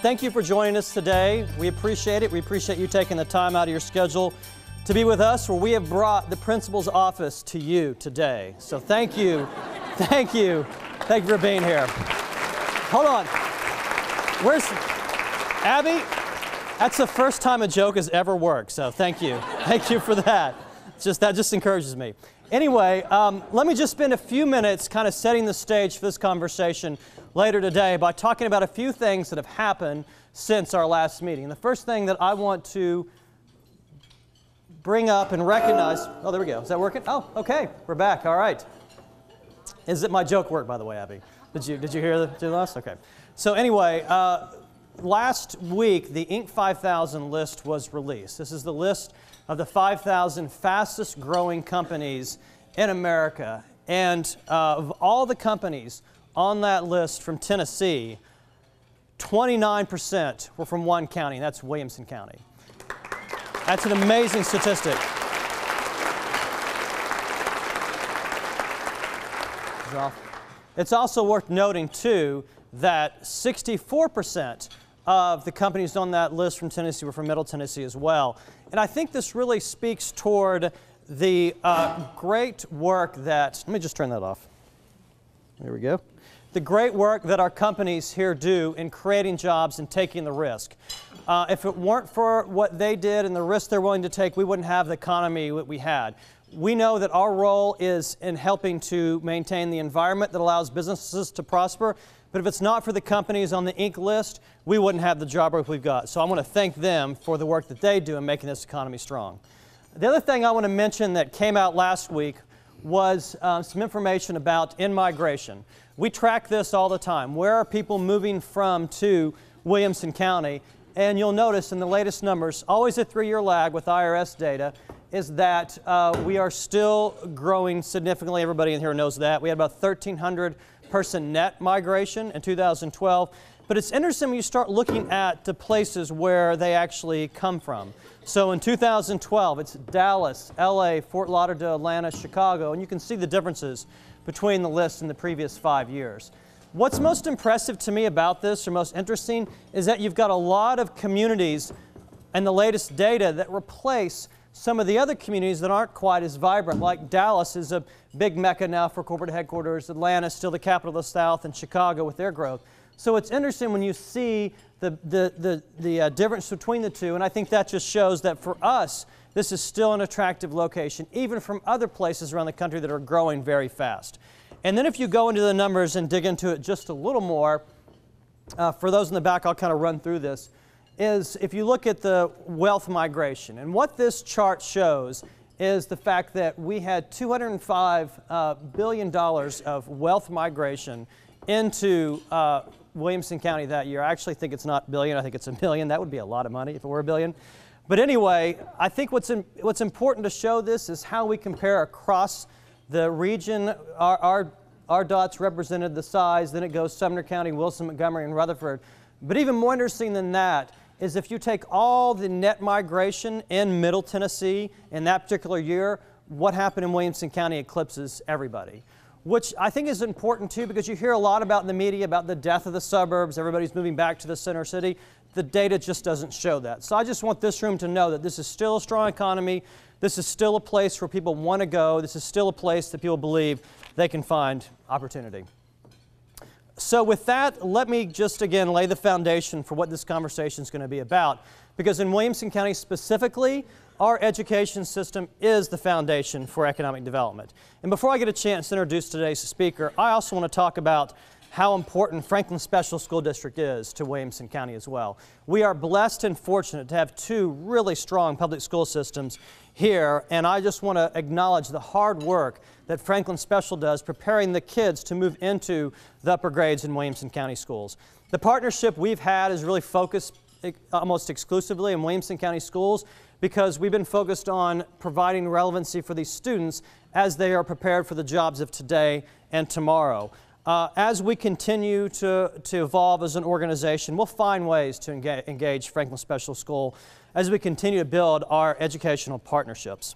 thank you for joining us today. We appreciate it. We appreciate you taking the time out of your schedule to be with us, where we have brought the principal's office to you today. So thank you. Thank you. Thank you for being here. Hold on. Where's Abby? That's the first time a joke has ever worked, so thank you. Thank you for that. That just encourages me. Anyway, let me just spend a few minutes kind of setting the stage for this conversation later today by talking about a few things that have happened since our last meeting. The first thing that I want to bring up and recognize, oh, there we go. Is that working? Oh, okay. We're back. All right. Is it my joke work, by the way, Abby? Did you hear the last? Okay. So anyway, last week, the Inc. 5000 list was released. This is the list of the 5,000 fastest growing companies in America. And of all the companies on that list from Tennessee, 29% were from one county, and that's Williamson County. That's an amazing statistic. It's also worth noting, too, that 64% of the companies on that list from Tennessee were from Middle Tennessee as well. And I think this really speaks toward the great work that, let me just turn that off. There we go. The great work that our companies here do in creating jobs and taking the risk. If it weren't for what they did and the risk they're willing to take, we wouldn't have the economy that we had. We know that our role is in helping to maintain the environment that allows businesses to prosper. But if it's not for the companies on the Inc. list, we wouldn't have the job growth we've got. So I want to thank them for the work that they do in making this economy strong. The other thing I want to mention that came out last week was some information about in-migration. We track this all the time. Where are people moving from to Williamson County? And you'll notice in the latest numbers, always a 3-year lag with IRS data, is that we are still growing significantly. Everybody in here knows that. We had about 1,300 person net migration in 2012. But it's interesting when you start looking at the places where they actually come from. So in 2012, it's Dallas, LA, Fort Lauderdale, Atlanta, Chicago, and you can see the differences between the lists in the previous 5 years. What's most impressive to me about this, or most interesting, is that you've got a lot of communities and the latest data that replace some of the other communities that aren't quite as vibrant, like Dallas is a big mecca now for corporate headquarters, Atlanta is still the capital of the South, and Chicago with their growth. So it's interesting when you see the difference between the two, and I think that just shows that for us, this is still an attractive location, even from other places around the country that are growing very fast. And then if you go into the numbers and dig into it just a little more, for those in the back, I'll kind of run through this, is if you look at the wealth migration. And what this chart shows is the fact that we had $205 billion of wealth migration into Williamson County that year. I actually think it's not billion, I think it's a million. That would be a lot of money if it were a billion. But anyway, I think what's important to show this is how we compare across the region. Our dots represented the size, then it goes Sumner County, Wilson, Montgomery, and Rutherford. But even more interesting than that is if you take all the net migration in Middle Tennessee in that particular year, what happened in Williamson County eclipses everybody. Which I think is important too, because you hear a lot about in the media about the death of the suburbs, everybody's moving back to the center city. The data just doesn't show that. So I just want this room to know that this is still a strong economy. This is still a place where people want to go. This is still a place that people believe they can find opportunity. So with that, let me just again lay the foundation for what this conversation is going to be about. Because in Williamson County specifically, our education system is the foundation for economic development. And before I get a chance to introduce today's speaker, I also want to talk about how important Franklin Special School District is to Williamson County as well. We are blessed and fortunate to have two really strong public school systems here, and I just want to acknowledge the hard work that Franklin Special does preparing the kids to move into the upper grades in Williamson County schools. The partnership we've had is really focused almost exclusively in Williamson County schools because we've been focused on providing relevancy for these students as they are prepared for the jobs of today and tomorrow. As we continue to evolve as an organization, we'll find ways to engage Franklin Special School as we continue to build our educational partnerships.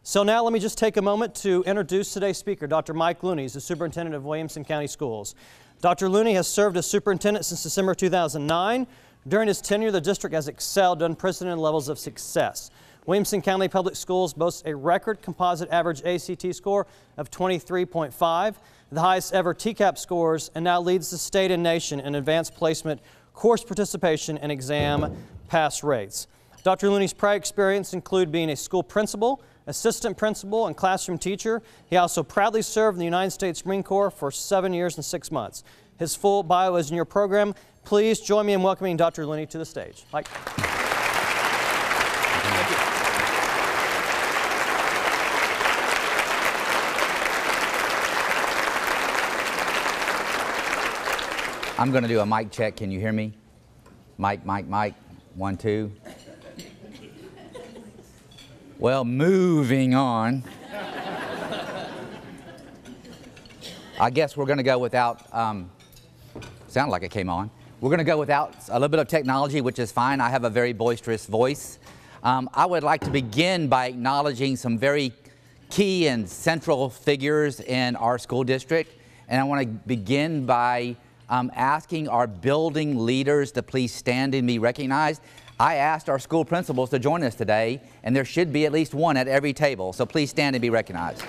So now let me just take a moment to introduce today's speaker, Dr. Mike Looney. He's the superintendent of Williamson County Schools. Dr. Looney has served as superintendent since December 2009. During his tenure, the district has excelled to unprecedented levels of success. Williamson County Public Schools boasts a record composite average ACT score of 23.5, the highest ever TCAP scores, and now leads the state and nation in advanced placement, course participation, and exam pass rates. Dr. Looney's prior experience include being a school principal, assistant principal, and classroom teacher. He also proudly served in the United States Marine Corps for 7 years and 6 months. His full bio is in your program. Please join me in welcoming Dr. Looney to the stage. Mike. Thank you. I'm going to do a mic check. Can you hear me? Mic, mic, mic. 1, 2. Well, moving on. I guess we're going to go without, sounded like it came on. We're going to go without a little bit of technology, which is fine. I have a very boisterous voice. I would like to begin by acknowledging some very key and central figures in our school district. And I want to begin by asking our building leaders to please stand and be recognized. I asked our school principals to join us today, and there should be at least one at every table, so please stand and be recognized.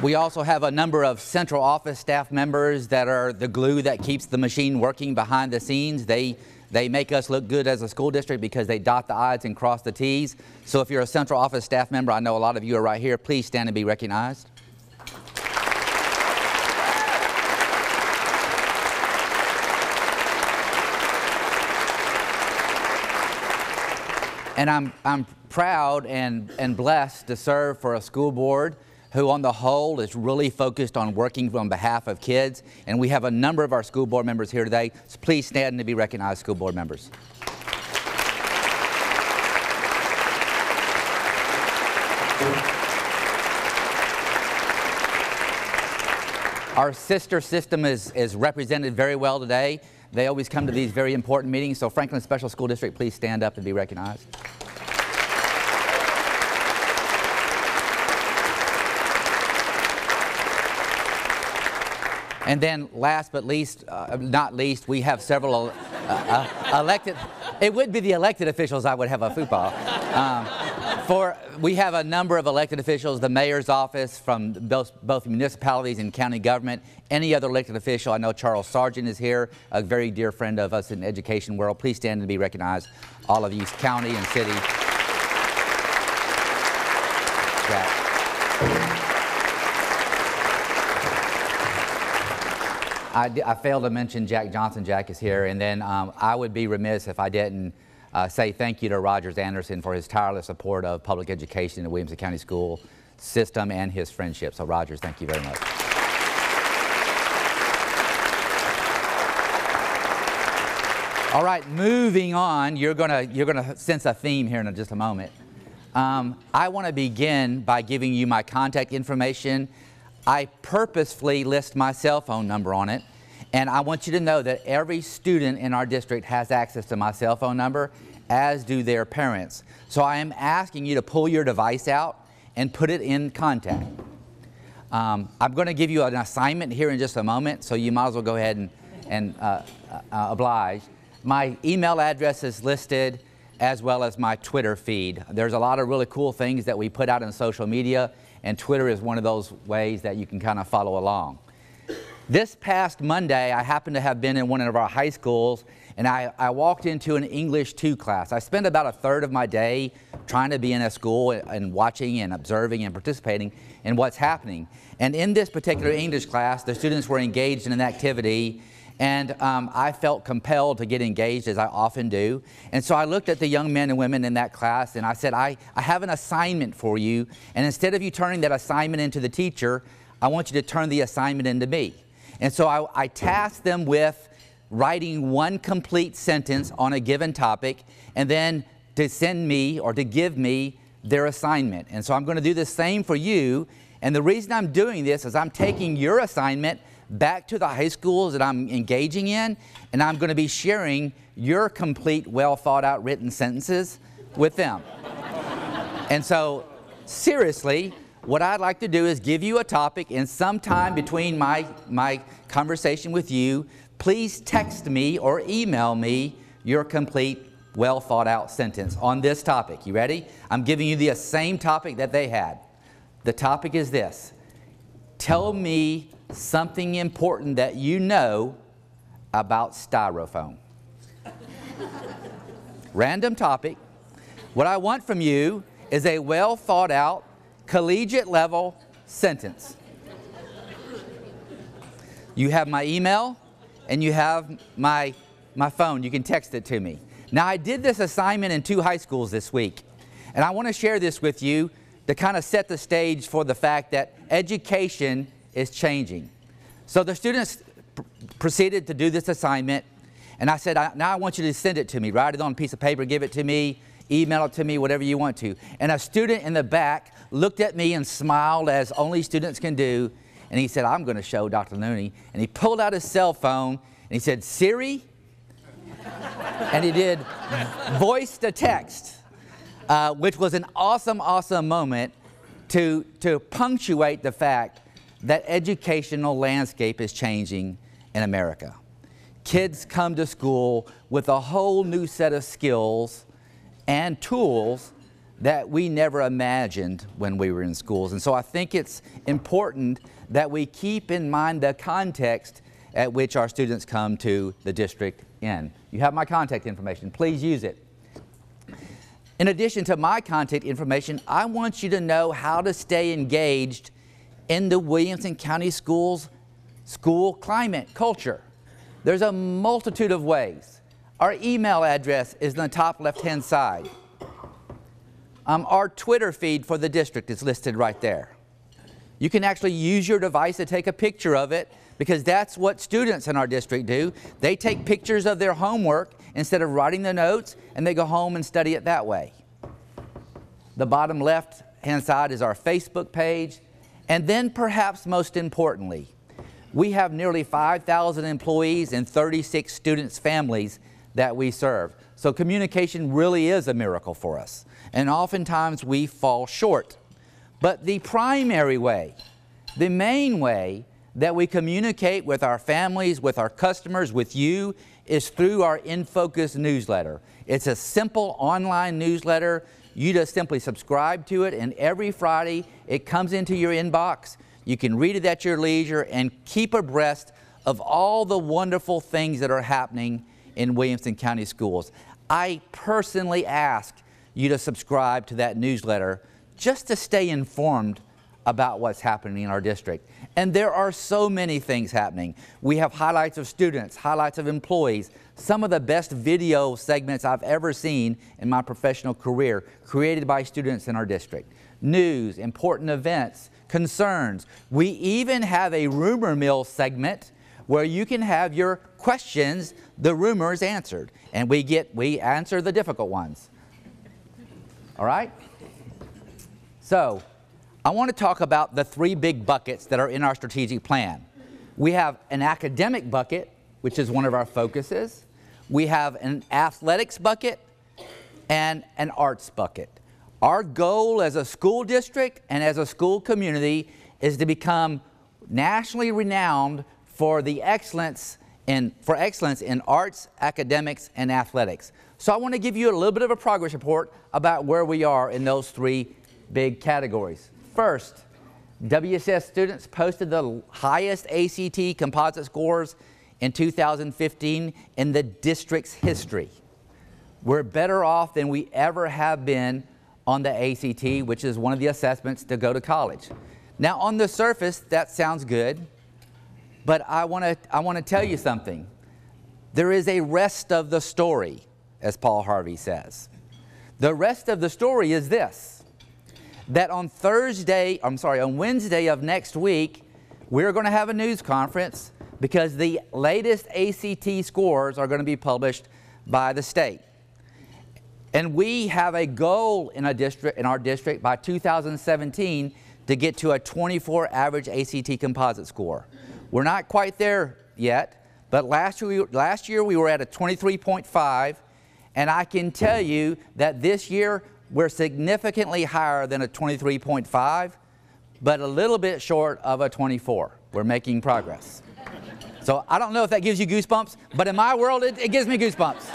We also have a number of central office staff members that are the glue that keeps the machine working behind the scenes. They make us look good as a school district because they dot the I's and cross the T's. So if you're a central office staff member, I know a lot of you are right here, please stand and be recognized. And I'm proud and blessed to serve for a school board who on the whole is really focused on working on behalf of kids. And we have a number of our school board members here today. So please stand to be recognized, school board members. Our sister system is represented very well today. They always come to these very important meetings. So Franklin Special School District, please stand up and be recognized. And then last but not least, we have several elected, it would be the elected officials I would have a football. We have a number of elected officials, the mayor's office from both municipalities and county government, any other elected official. I know Charles Sargent is here, a very dear friend of us in the education world. Please stand and be recognized, all of you, county and city. I failed to mention Jack Johnson. Jack is here. And then I would be remiss if I didn't say thank you to Rogers Anderson for his tireless support of public education in the Williamson County school system and his friendship. So Rogers, thank you very much. All right, moving on. You're gonna sense a theme here in just a moment. I want to begin by giving you my contact information. I purposefully list my cell phone number on it, and I want you to know that every student in our district has access to my cell phone number, as do their parents. So I am asking you to pull your device out and put it in contact. I'm going to give you an assignment here in just a moment, so you might as well go ahead and oblige. My email address is listed, as well as my Twitter feed. There's a lot of really cool things that we put out in social media, and Twitter is one of those ways that you can kind of follow along. This past Monday, I happened to have been in one of our high schools, and I walked into an English 2 class. I spend about a third of my day trying to be in a school and watching and observing and participating in what's happening. And in this particular English class, the students were engaged in an activity, and I felt compelled to get engaged, as I often do. And so I looked at the young men and women in that class, and I said, I have an assignment for you, and instead of you turning that assignment into the teacher, I want you to turn the assignment into me. And so I tasked them with writing one complete sentence on a given topic, and then to send me or to give me their assignment. And so I'm going to do the same for you. And the reason I'm doing this is I'm taking your assignment back to the high schools that I'm engaging in, and I'm going to be sharing your complete, well thought out written sentences with them. And so, seriously, what I'd like to do is give you a topic, and sometime between my conversation with you, please text me or email me your complete, well thought out sentence on this topic. You ready? I'm giving you the same topic that they had. The topic is this: tell me something important that you know about styrofoam. Random topic. What I want from you is a well thought out, collegiate level sentence. You have my email and you have my phone. You can text it to me. Now, I did this assignment in 2 high schools this week, and I want to share this with you to kind of set the stage for the fact that education is changing. So the students proceeded to do this assignment, and I said, now I want you to send it to me. Write it on a piece of paper, give it to me, email it to me, whatever you want to. And a student in the back looked at me and smiled, as only students can do, and he said, I'm going to show Dr. Looney. And he pulled out his cell phone, and he said, Siri? And he did voice to text, which was an awesome, awesome moment to punctuate the fact that educational landscape is changing in America. Kids come to school with a whole new set of skills and tools that we never imagined when we were in schools. And so I think it's important that we keep in mind the context at which our students come to the district in. You have my contact information. Please use it. In addition to my contact information, I want you to know how to stay engaged in the Williamson County Schools school climate culture. There's a multitude of ways. Our email address is on the top left-hand side. Our Twitter feed for the district is listed right there. You can actually use your device to take a picture of it, because that's what students in our district do. They take pictures of their homework instead of writing the notes, and they go home and study it that way. The bottom left-hand side is our Facebook page. And then, perhaps most importantly, we have nearly 5,000 employees and 36 students' families that we serve. So communication really is a miracle for us. And oftentimes we fall short. But the primary way, the main way that we communicate with our families, with our customers, with you, is through our In Focus newsletter. It's a simple online newsletter. You just simply subscribe to it, and every Friday it comes into your inbox. You can read it at your leisure and keep abreast of all the wonderful things that are happening in Williamson County Schools. I personally ask you to subscribe to that newsletter just to stay informed about what's happening in our district. And there are so many things happening. We have highlights of students, highlights of employees, some of the best video segments I've ever seen in my professional career created by students in our district. News, important events, concerns. We even have a rumor mill segment where you can have your questions, the rumors, answered. And we answer the difficult ones. All right? So, I want to talk about the 3 big buckets that are in our strategic plan. We have an academic bucket, which is one of our focuses. We have an athletics bucket and an arts bucket. Our goal as a school district and as a school community is to become nationally renowned for the excellence in arts, academics, and athletics. So I want to give you a little bit of a progress report about where we are in those 3 big categories. First, WCS students posted the highest ACT composite scores in 2015 in the district's history. We're better off than we ever have been on the ACT, which is one of the assessments to go to college. Now, on the surface, that sounds good, but I want to tell you something. There is a rest of the story, as Paul Harvey says. The rest of the story is this: that on Wednesday of next week, we're going to have a news conference because the latest ACT scores are going to be published by the state. And we have a goal in our district by 2017 to get to a 24 average ACT composite score. We're not quite there yet, but last year we were at a 23.5, and I can tell you that this year we're significantly higher than a 23.5, but a little bit short of a 24. We're making progress. So I don't know if that gives you goosebumps, but in my world it gives me goosebumps.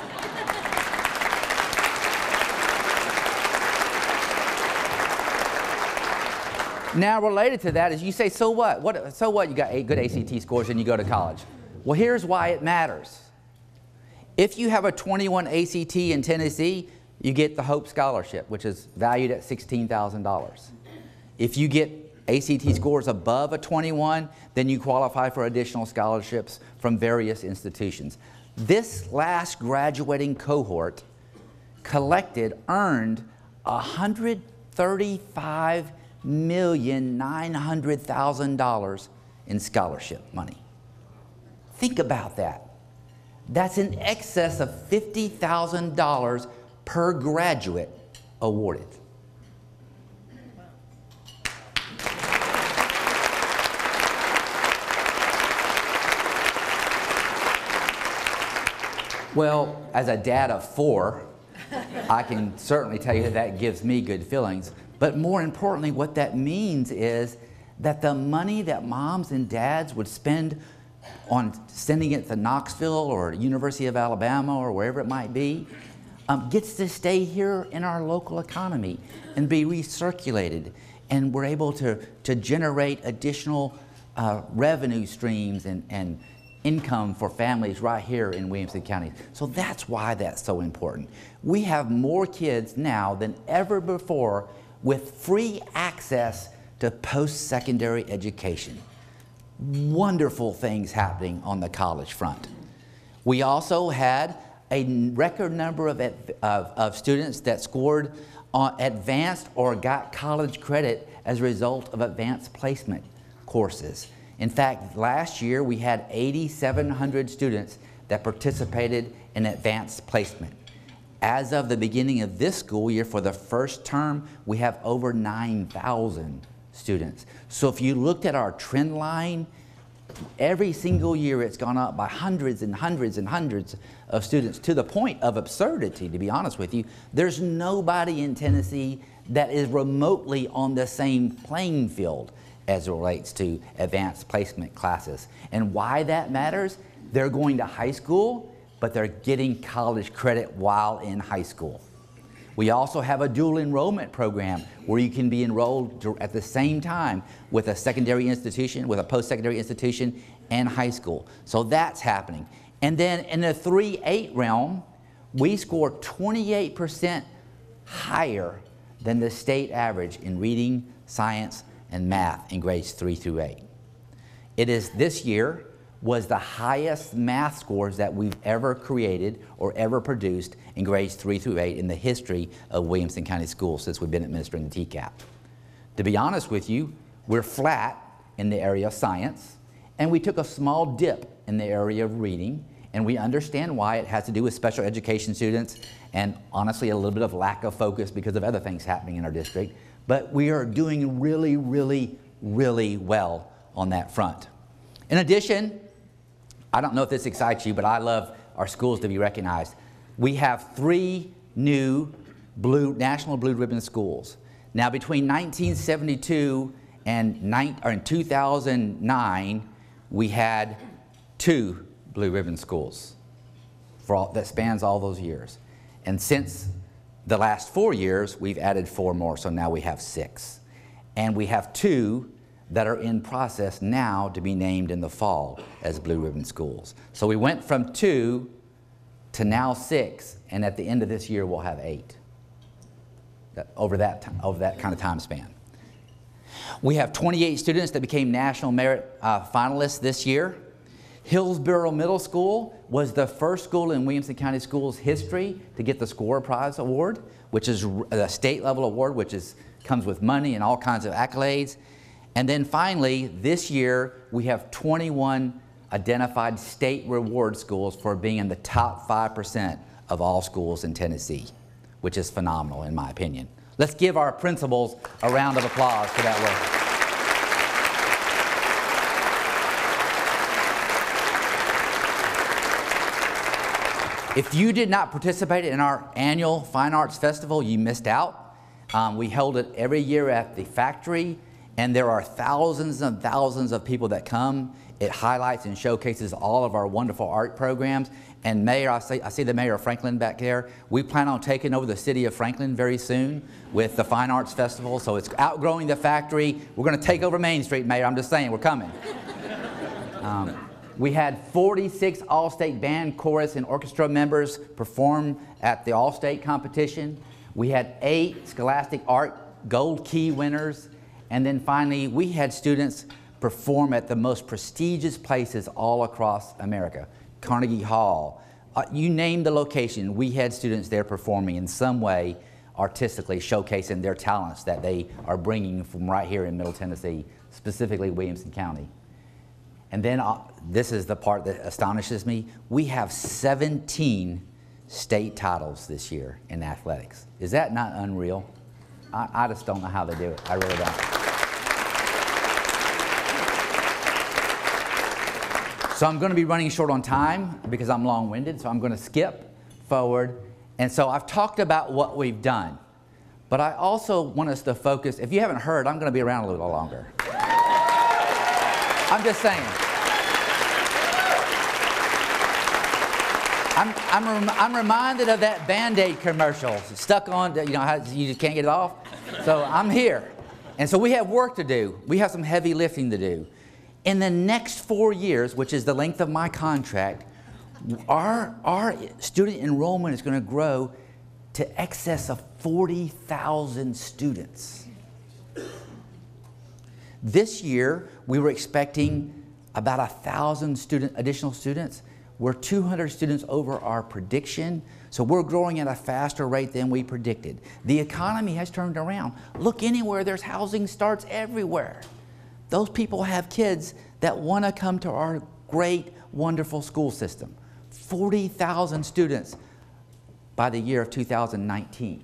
Now, related to that is you say, so what? So what? You got good ACT scores and you go to college. Well, here's why it matters. If you have a 21 ACT in Tennessee, you get the Hope Scholarship, which is valued at $16,000. If you get ACT scores above a 21, then you qualify for additional scholarships from various institutions. This last graduating cohort earned $135,900,000 in scholarship money. Think about that. That's in excess of $50,000 per graduate awarded. Well, as a dad of 4, I can certainly tell you that that gives me good feelings. But more importantly, what that means is that the money that moms and dads would spend on sending it to Knoxville or University of Alabama or wherever it might be, gets to stay here in our local economy and be recirculated. And we're able to generate additional revenue streams and income for families right here in Williamson County. So that's why that's so important. We have more kids now than ever before with free access to post-secondary education. Wonderful things happening on the college front. We also had a record number of students that scored on advanced or got college credit as a result of advanced placement courses. In fact, last year we had 8,700 students that participated in advanced placement. As of the beginning of this school year, for the first term, we have over 9,000 students. So if you looked at our trend line, every single year it's gone up by hundreds and hundreds and hundreds of students, to the point of absurdity, to be honest with you. There's nobody in Tennessee that is remotely on the same playing field as it relates to advanced placement classes. And why that matters? They're going to high school, but they're getting college credit while in high school. We also have a dual enrollment program where you can be enrolled at the same time with a secondary institution, with a post-secondary institution, and high school. So that's happening. And then in the 3-8 realm, we score 28% higher than the state average in reading, science, and math in grades 3 through 8. It is this year was the highest math scores that we've ever created or ever produced in grades 3 through 8 in the history of Williamson County Schools since we've been administering the TCAP. To be honest with you, we're flat in the area of science, and we took a small dip in the area of reading, and we understand why. It has to do with special education students and honestly a little bit of lack of focus because of other things happening in our district. But we are doing really, really, really well on that front. In addition, I don't know if this excites you, but I love our schools to be recognized. We have 3 new National Blue Ribbon schools. Now, between 1972 and 2009, we had 2 Blue Ribbon schools that spans all those years. And since the last 4 years, we've added 4 more, so now we have 6. And we have 2 that are in process now to be named in the fall as Blue Ribbon schools. So we went from 2 to now 6, and at the end of this year, we'll have 8 over that kind of time span. We have 28 students that became National Merit finalists this year. Hillsborough Middle School was the first school in Williamson County Schools history to get the Score Prize Award, which is a state level award, which comes with money and all kinds of accolades. And then finally, this year, we have 21 identified state reward schools for being in the top 5% of all schools in Tennessee, which is phenomenal in my opinion. Let's give our principals a round of applause for that work. If you did not participate in our annual Fine Arts Festival, you missed out. We hold it every year at the factory, and there are thousands and thousands of people that come. It highlights and showcases all of our wonderful art programs. And Mayor, I see the Mayor of Franklin back there. We plan on taking over the city of Franklin very soon with the Fine Arts Festival, so it's outgrowing the factory. We're going to take over Main Street, Mayor. I'm just saying, we're coming. We had 46 All-State Band, Chorus, and Orchestra members perform at the All-State competition. We had 8 Scholastic Art Gold Key winners. And then finally, we had students perform at the most prestigious places all across America. Carnegie Hall, you name the location, we had students there performing in some way artistically, showcasing their talents that they are bringing from right here in Middle Tennessee, specifically Williamson County. And then this is the part that astonishes me. We have 17 state titles this year in athletics. Is that not unreal? I just don't know how they do it. I really don't. So I'm going to be running short on time because I'm long-winded, so I'm going to skip forward. And so I've talked about what we've done, but I also want us to focus. If you haven't heard, I'm going to be around a little longer. I'm just saying. I'm reminded of that Band-Aid commercial, stuck on, you know, how you just can't get it off. So I'm here. And so we have work to do. We have some heavy lifting to do. In the next 4 years, which is the length of my contract, our student enrollment is going to grow to excess of 40,000 students. This year, we were expecting about 1,000 additional students. We're 200 students over our prediction, so we're growing at a faster rate than we predicted. The economy has turned around. Look anywhere, there's housing starts everywhere. Those people have kids that want to come to our great, wonderful school system. 40,000 students by the year of 2019.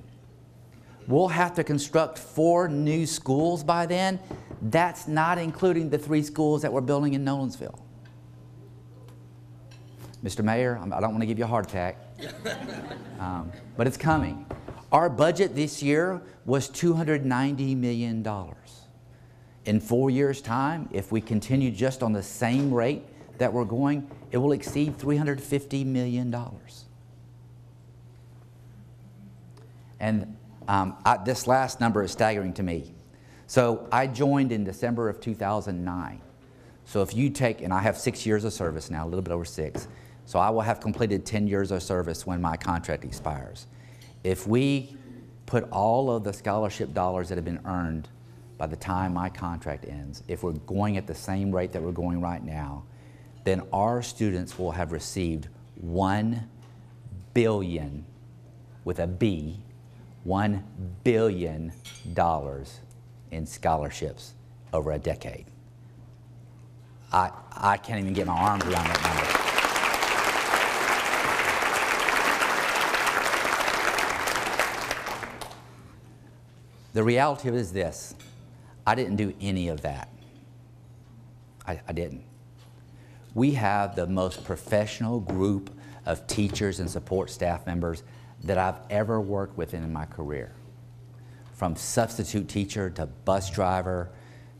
We'll have to construct 4 new schools by then. That's not including the 3 schools that we're building in Nolensville. Mr. Mayor, I don't want to give you a heart attack, but it's coming. Our budget this year was $290 million. In 4 years' time, if we continue just on the same rate that we're going, it will exceed $350 million. And this last number is staggering to me. So I joined in December of 2009. So if you take, and I have 6 years of service now, a little bit over 6, so I will have completed 10 years of service when my contract expires. If we put all of the scholarship dollars that have been earned by the time my contract ends, if we're going at the same rate that we're going right now, then our students will have received $1 billion, with a B, $1 billion in scholarships over a decade. I can't even get my arms around that number. The reality of it is this: I didn't do any of that. I didn't. We have the most professional group of teachers and support staff members that I've ever worked with in my career. From substitute teacher to bus driver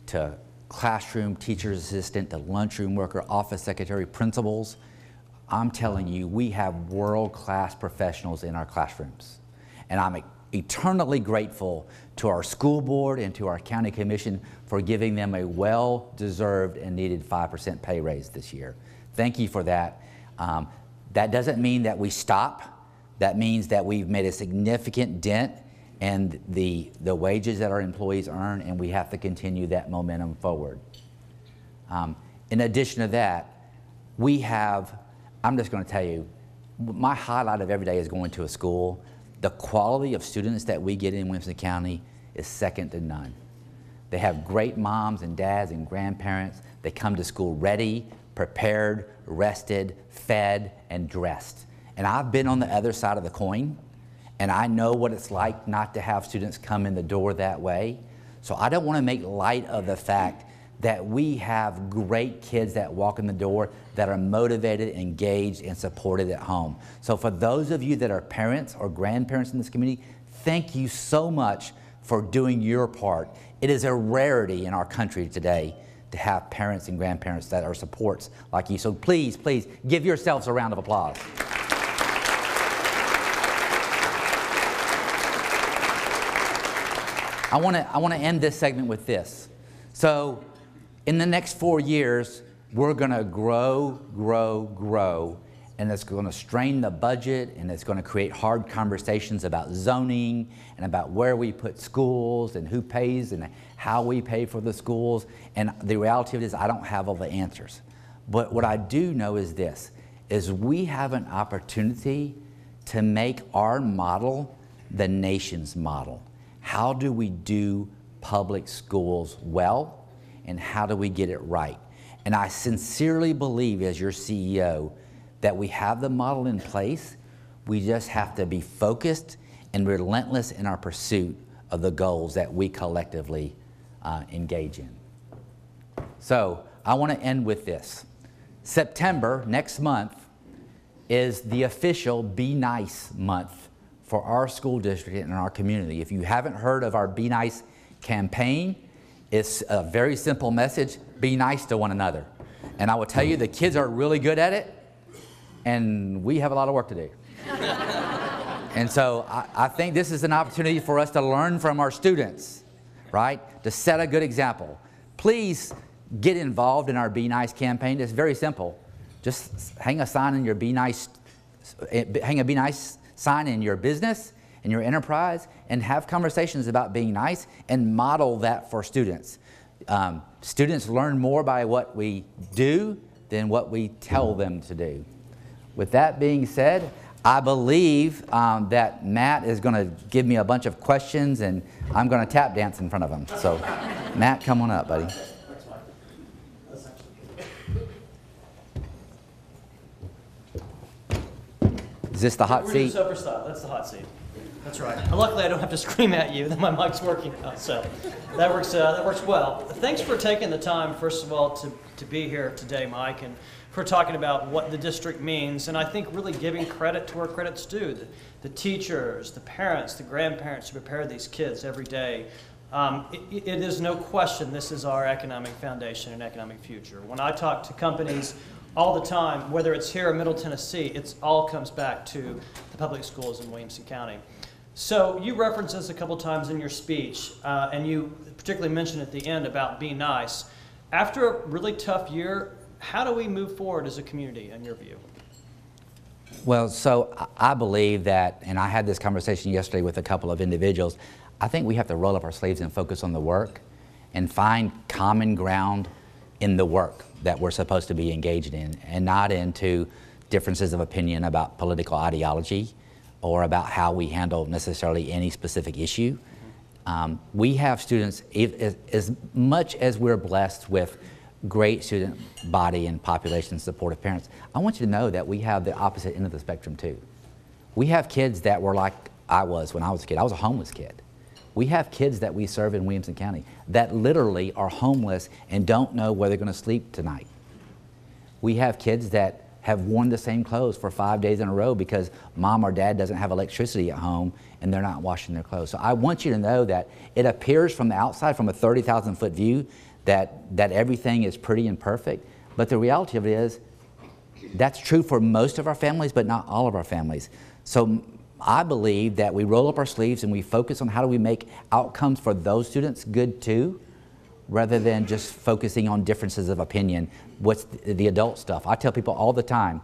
to classroom teacher's assistant to lunchroom worker, office secretary, principals. I'm telling you, we have world-class professionals in our classrooms. And I'm eternally grateful to our school board and to our county commission for giving them a well-deserved and needed 5% pay raise this year. Thank you for that. That doesn't mean that we stop. That means that we've made a significant dent in the wages that our employees earn, and we have to continue that momentum forward. In addition to that, we have, I'm just going to tell you, my highlight of every day is going to a school. The quality of students that we get in Williamson County is second to none. They have great moms and dads and grandparents. They come to school ready, prepared, rested, fed, and dressed. And I've been on the other side of the coin, And I know what it's like not to have students come in the door that way. So I don't want to make light of the fact that we have great kids that walk in the door that are motivated, engaged, and supported at home. So for those of you that are parents or grandparents in this community, thank you so much for doing your part. It is a rarity in our country today to have parents and grandparents that are supports like you. So please, please give yourselves a round of applause. I want to end this segment with this. So in the next 4 years, we're going to grow, and it's going to strain the budget, and it's going to create hard conversations about zoning and about where we put schools and who pays and how we pay for the schools. And the reality of it is I don't have all the answers. But what I do know is this, is we have an opportunity to make our model the nation's model. How do we do public schools well, and how do we get it right? And I sincerely believe, as your CEO, that we have the model in place. We just have to be focused and relentless in our pursuit of the goals that we collectively engage in. So I want to end with this. September, next month, is the official Be Nice month for our school district and our community. If you haven't heard of our Be Nice campaign, it's a very simple message: be nice to one another. And I will tell you, the kids are really good at it, and we have a lot of work to do. And so I think this is an opportunity for us to learn from our students, right? To set a good example. Please get involved in our Be Nice campaign. It's very simple. Just hang a sign in your Be Nice, hang a Be Nice sign in your business, in your enterprise, and have conversations about being nice and model that for students. Students learn more by what we do than what we tell them to do. With that being said, I believe that Matt is going to give me a bunch of questions, and I'm going to tap dance in front of him. So, Matt, come on up, buddy. Is this the hot seat? We're in sofa style. That's the hot seat. That's right. Luckily, I don't have to scream at you. My mic's working now, so that works well. Thanks for taking the time, first of all, to be here today, Mike, and for talking about what the district means. And I think really giving credit to where credit's due. The teachers, the parents, the grandparents who prepare these kids every day. It is no question this is our economic foundation and economic future. When I talk to companies all the time, whether it's here in Middle Tennessee, it all comes back to the public schools in Williamson County. So you referenced this a couple times in your speech, and you particularly mentioned at the end about being nice. After a really tough year, how do we move forward as a community, in your view? Well, so I believe that, and I had this conversation yesterday with a couple of individuals, I think we have to roll up our sleeves and focus on the work and find common ground in the work that we're supposed to be engaged in, and not into differences of opinion about political ideology or about how we handle necessarily any specific issue. We have students, as much as we're blessed with great student body and population supportive parents, I want you to know that we have the opposite end of the spectrum too. We have kids that were like I was when I was a kid. I was a homeless kid. We have kids that we serve in Williamson County that literally are homeless and don't know where they're going to sleep tonight. We have kids that have worn the same clothes for 5 days in a row because mom or dad doesn't have electricity at home and they're not washing their clothes. So I want you to know that it appears from the outside, from a 30,000 foot view, that everything is pretty and perfect. But the reality of it is that's true for most of our families, but not all of our families. So I believe that we roll up our sleeves and we focus on how do we make outcomes for those students good too, rather than just focusing on differences of opinion. What's the adult stuff? I tell people all the time,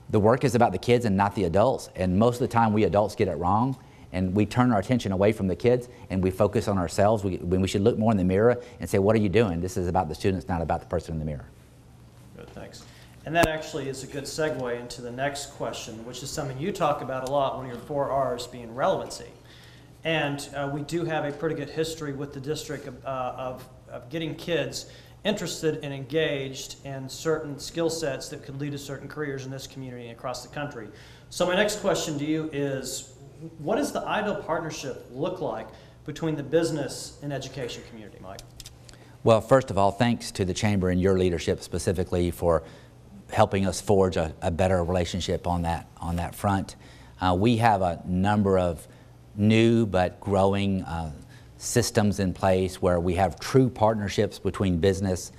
the work is about the kids and not the adults. And most of the time we adults get it wrong, and we turn our attention away from the kids and we focus on ourselves when we should look more in the mirror and say, what are you doing? This is about the students, not about the person in the mirror. Good, thanks. And that actually is a good segue into the next question, which is something you talk about a lot, one of your 4 R's being relevancy. And we do have a pretty good history with the district of getting kids interested and engaged in certain skill sets that could lead to certain careers in this community and across the country. So my next question to you is, what does the ideal partnership look like between the business and education community, Mike? Well, first of all, thanks to the Chamber and your leadership specifically for helping us forge a better relationship on that front. We have a number of new but growing systems in place where we have true partnerships between business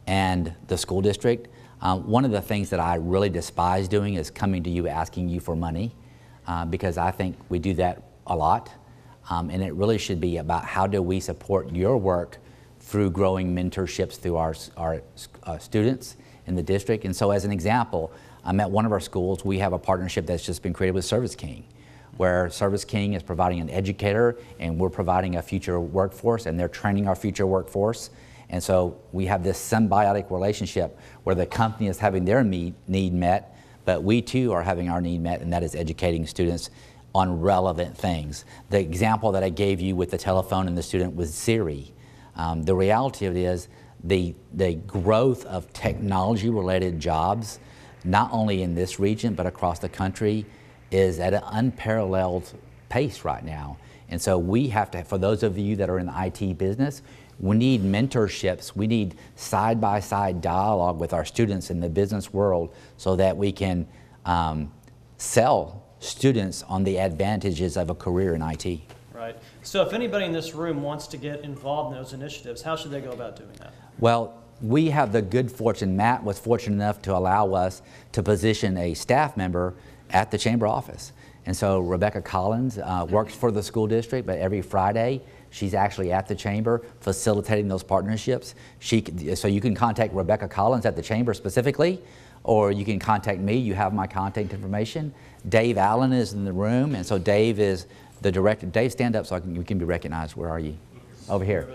and the school district. One of the things that I really despise doing is coming to you asking you for money, because I think we do that a lot. And it really should be about how do we support your work through growing mentorships through our students in the district. And so as an example, at one of our schools, we have a partnership that's just been created with Service King, where Service King is providing an educator and we're providing a future workforce, and they're training our future workforce. And so we have this symbiotic relationship where the company is having their need met, but we too are having our need met, and that is educating students on relevant things. The example that I gave you with the telephone and the student was Siri. The reality of it is the growth of technology-related jobs, not only in this region but across the country, is at an unparalleled pace right now. And so we have to, for those of you that are in the IT business, we need mentorships. We need side-by-side dialogue with our students in the business world so that we can sell students on the advantages of a career in IT. Right. So if anybody in this room wants to get involved in those initiatives, how should they go about doing that? Well, we have the good fortune, Matt was fortunate enough to allow us to position a staff member at the Chamber office. And so Rebecca Collins works for the school district, but every Friday she's actually at the Chamber facilitating those partnerships. So you can contact Rebecca Collins at the Chamber specifically, or you can contact me. You have my contact information. Dave Allen is in the room, and so Dave is the director. Dave, stand up so you can be recognized. Where are you? Over here.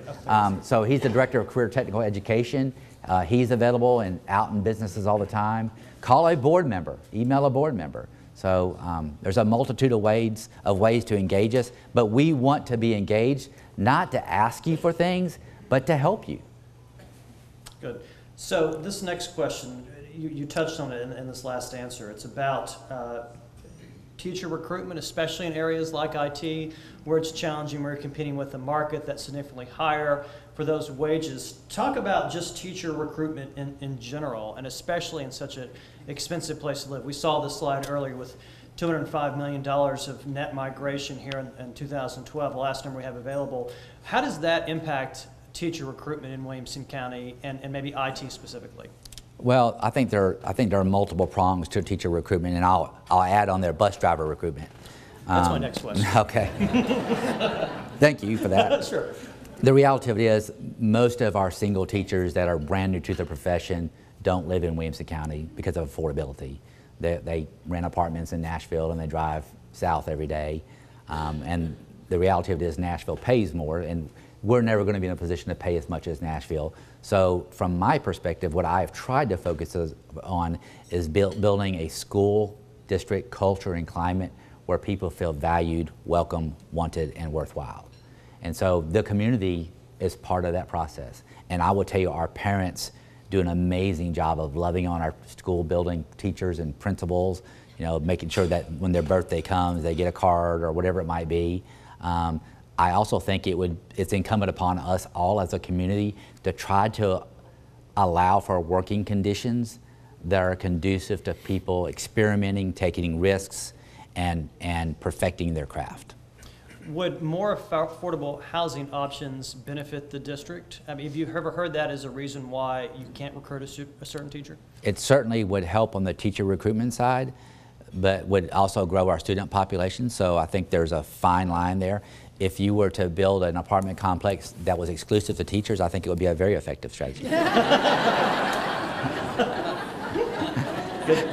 So he's the director of career technical education. He's available and out in businesses all the time. Call a board member, email a board member. So there's a multitude of ways to engage us, but we want to be engaged, not to ask you for things, but to help you. Good. So this next question, you touched on it in this last answer. It's about teacher recruitment, especially in areas like IT, where it's challenging, where you're competing with a market that's significantly higher for those wages. Talk about just teacher recruitment in general, and especially in such an expensive place to live. We saw this slide earlier with $205 million of net migration here in 2012, the last number we have available. How does that impact teacher recruitment in Williamson County and maybe IT specifically? Well, I think there are multiple prongs to teacher recruitment, and I'll add on there bus driver recruitment. That's my next question. Okay. Thank you for that. Sure. The reality of it is most of our single teachers that are brand new to the profession don't live in Williamson County because of affordability. They rent apartments in Nashville and they drive south every day. And the reality of it is Nashville pays more, and we're never going to be in a position to pay as much as Nashville. So from my perspective, what I've tried to focus on is building a school district culture and climate where people feel valued, welcome, wanted, and worthwhile. And so the community is part of that process. And I will tell you, our parents do an amazing job of loving on our school building teachers and principals, you know, making sure that when their birthday comes, they get a card or whatever it might be. I also think it's incumbent upon us all as a community to try to allow for working conditions that are conducive to people experimenting, taking risks, and perfecting their craft. Would more affordable housing options benefit the district? I mean, have you ever heard that as a reason why you can't recruit a certain teacher? It certainly would help on the teacher recruitment side, but would also grow our student population. So I think there's a fine line there. If you were to build an apartment complex that was exclusive to teachers, I think it would be a very effective strategy.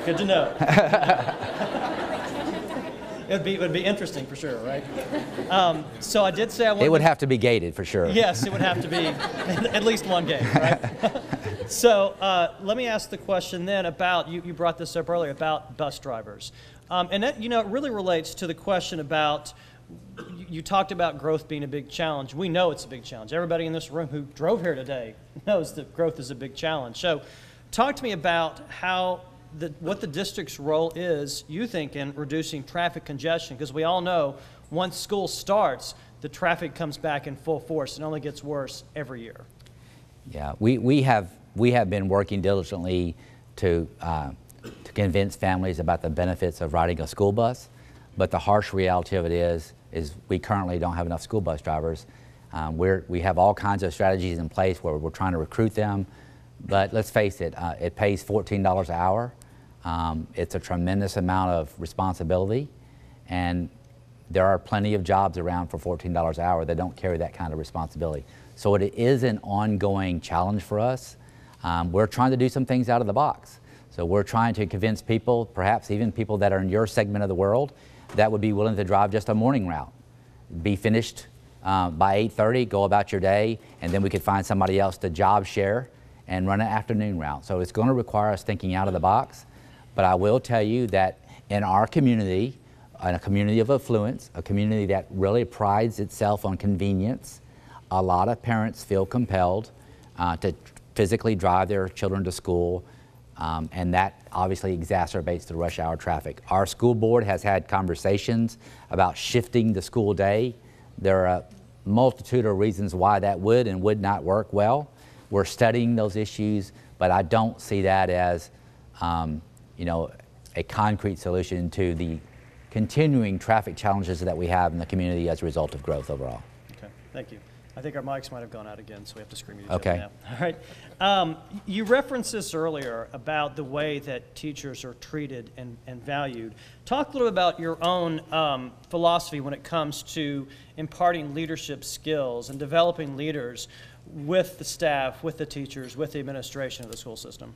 Good to know. It would be interesting for sure, right? So I did say I wanted. It would have to be gated for sure. Yes, it would have to be at least one gate, right? So let me ask the question then about, you brought this up earlier, about bus drivers. And that, you know, it really relates to the question about, you talked about growth being a big challenge. We know it's a big challenge. Everybody in this room who drove here today knows that growth is a big challenge. So talk to me about how what the district's role is, you think, in reducing traffic congestion, because we all know once school starts, the traffic comes back in full force and only gets worse every year. Yeah, we have been working diligently to convince families about the benefits of riding a school bus, but the harsh reality of it is we currently don't have enough school bus drivers. We have all kinds of strategies in place where we're trying to recruit them, but let's face it, it pays $14 an hour. It's a tremendous amount of responsibility, and there are plenty of jobs around for $14 an hour that don't carry that kind of responsibility. So it is an ongoing challenge for us. We're trying to do some things out of the box. So we're trying to convince people, perhaps even people that are in your segment of the world, that would be willing to drive just a morning route. Be finished by 8:30, go about your day, and then we could find somebody else to job share and run an afternoon route. So it's going to require us thinking out of the box. But I will tell you that in our community, in a community of affluence, a community that really prides itself on convenience, a lot of parents feel compelled to physically drive their children to school, and that obviously exacerbates the rush hour traffic. Our school board has had conversations about shifting the school day. There are a multitude of reasons why that would and would not work well. We're studying those issues, but I don't see that as you know, a concrete solution to the continuing traffic challenges that we have in the community as a result of growth overall. Okay, thank you. I think our mics might have gone out again, so we have to scream at each other now. All right. You referenced this earlier about the way that teachers are treated and valued. Talk a little bit about your own philosophy when it comes to imparting leadership skills and developing leaders with the staff, with the teachers, with the administration of the school system.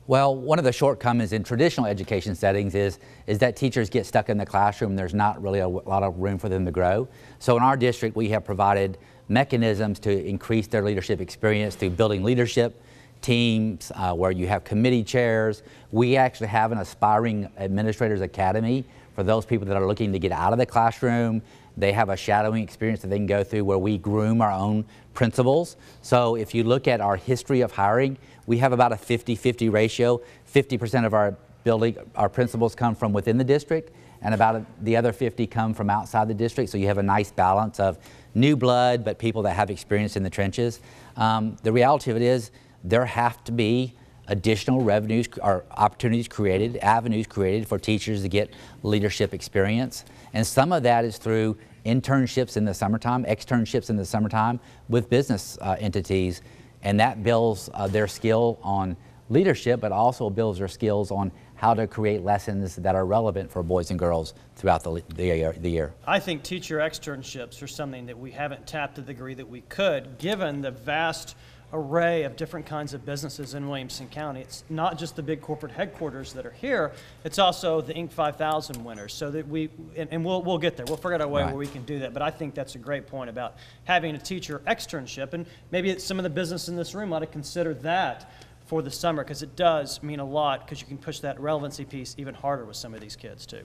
Well, one of the shortcomings in traditional education settings is that teachers get stuck in the classroom. There's not really a lot of room for them to grow. So in our district, we have provided mechanisms to increase their leadership experience through building leadership teams where you have committee chairs. We actually have an aspiring administrators academy for those people that are looking to get out of the classroom. They have a shadowing experience that they can go through where we groom our own principals. So if you look at our history of hiring, we have about a 50-50 ratio. 50% of our principals come from within the district, and about the other 50 come from outside the district. So you have a nice balance of new blood, but people that have experience in the trenches. The reality of it is there have to be additional revenues or opportunities created, avenues created for teachers to get leadership experience. And some of that is through internships in the summertime, externships in the summertime with business entities. And that builds their skill on leadership, but also builds their skills on how to create lessons that are relevant for boys and girls throughout the year. I think teacher externships are something that we haven't tapped to the degree that we could, given the vast array of different kinds of businesses in Williamson County. It's not just the big corporate headquarters that are here, it's also the Inc. 5000 winners. So that we'll get there. We'll figure out a way where we can do that. But I think that's a great point about having a teacher externship, and maybe some of the business in this room ought to consider that for the summer, because it does mean a lot, because you can push that relevancy piece even harder with some of these kids too.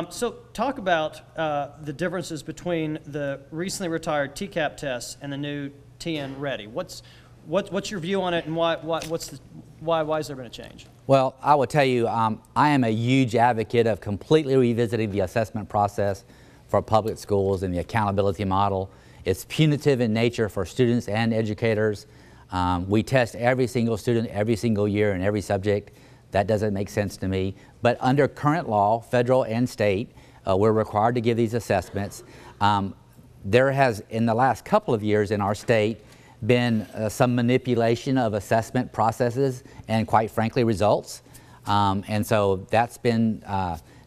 So talk about the differences between the recently retired TCAP tests and the new TN Ready. What's your view on it, and why is there been a change? Well, I will tell you, I am a huge advocate of completely revisiting the assessment process for public schools and the accountability model. It's punitive in nature for students and educators. We test every single student every single year in every subject. That doesn't make sense to me. But under current law, federal and state, we're required to give these assessments. There has, in the last couple of years in our state, been some manipulation of assessment processes and, quite frankly, results. And so that's been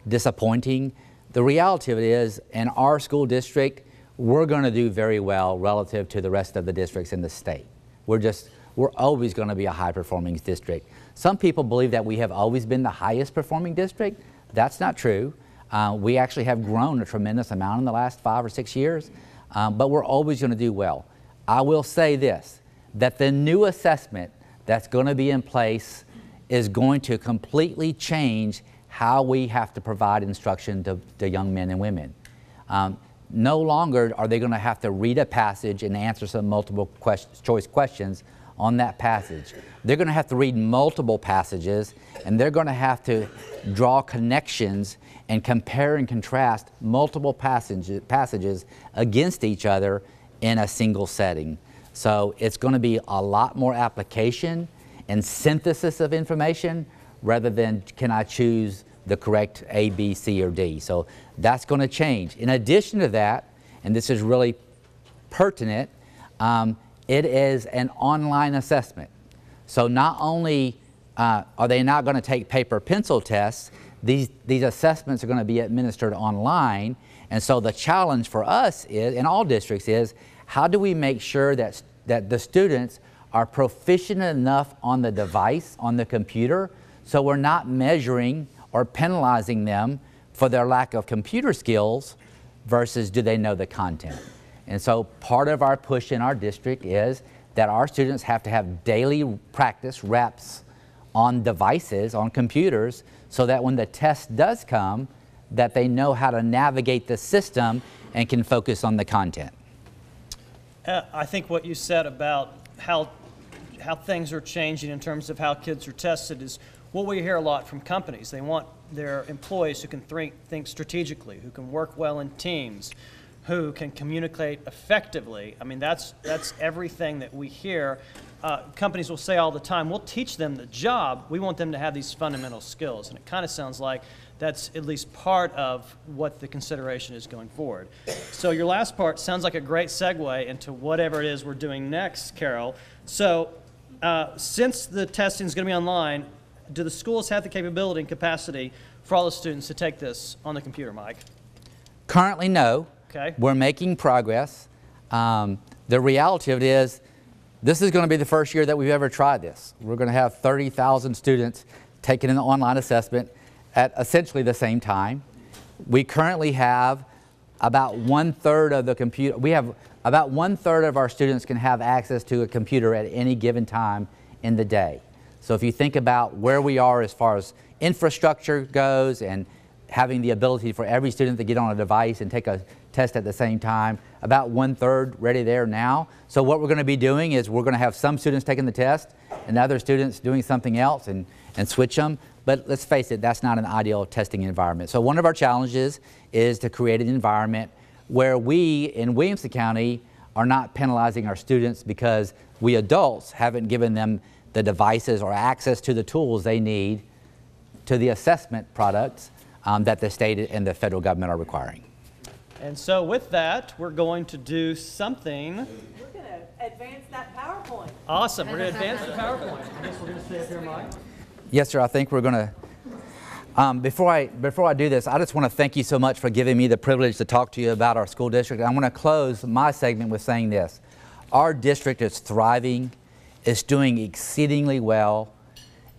disappointing. The reality of it is, in our school district, we're going to do very well relative to the rest of the districts in the state. We're always going to be a high-performing district. Some people believe that we have always been the highest-performing district. That's not true. We actually have grown a tremendous amount in the last 5 or 6 years, but we're always going to do well. I will say this, that the new assessment that's going to be in place is going to completely change how we have to provide instruction to young men and women. No longer are they going to have to read a passage and answer some multiple choice questions on that passage. They're going to have to read multiple passages, and they're going to have to draw connections and compare and contrast multiple passages against each other in a single setting. So it's going to be a lot more application and synthesis of information rather than can I choose the correct A, B, C, or D. So that's going to change. In addition to that, and this is really pertinent, it is an online assessment. So not only are they not going to take paper pencil tests, these assessments are going to be administered online. And so the challenge for us is, in all districts, is how do we make sure that the students are proficient enough on the device, on the computer, so we're not measuring or penalizing them for their lack of computer skills versus do they know the content. And so part of our push in our district is that our students have to have daily practice reps on devices, on computers, so that when the test does come, that they know how to navigate the system and can focus on the content. I think what you said about how things are changing in terms of how kids are tested is what we hear a lot from companies. They want their employees who can think strategically, who can work well in teams, who can communicate effectively. I mean, that's everything that we hear. Companies will say all the time, we'll teach them the job, we want them to have these fundamental skills. And it kind of sounds like that's at least part of what the consideration is going forward. So your last part sounds like a great segue into whatever it is we're doing next, Carol. So since the testing is going to be online, do the schools have the capability and capacity for all the students to take this on the computer, Mike? Currently, no. Okay. We're making progress. The reality of it is, this is going to be the first year that we've ever tried this. We're going to have 30,000 students taking an online assessment at essentially the same time. We currently have about 1/3 of the computer. We have about 1/3 of our students can have access to a computer at any given time in the day. So if you think about where we are as far as infrastructure goes and having the ability for every student to get on a device and take a test at the same time, about 1/3 ready there now. So what we're going to be doing is we're going to have some students taking the test and other students doing something else and switch them. But let's face it, that's not an ideal testing environment. So one of our challenges is to create an environment where we in Williamson County are not penalizing our students because we adults haven't given them the devices or access to the tools they need to the assessment products that the state and the federal government are requiring. And so with that, we're going to do something. We're going to advance that PowerPoint. Awesome. We're going to advance the PowerPoint. I guess we're going to stay up here, Mike. Yes, sir. I think we're going to. Before I do this, I just want to thank you so much for giving me the privilege to talk to you about our school district. I'm going to close my segment with saying this. Our district is thriving. It's doing exceedingly well.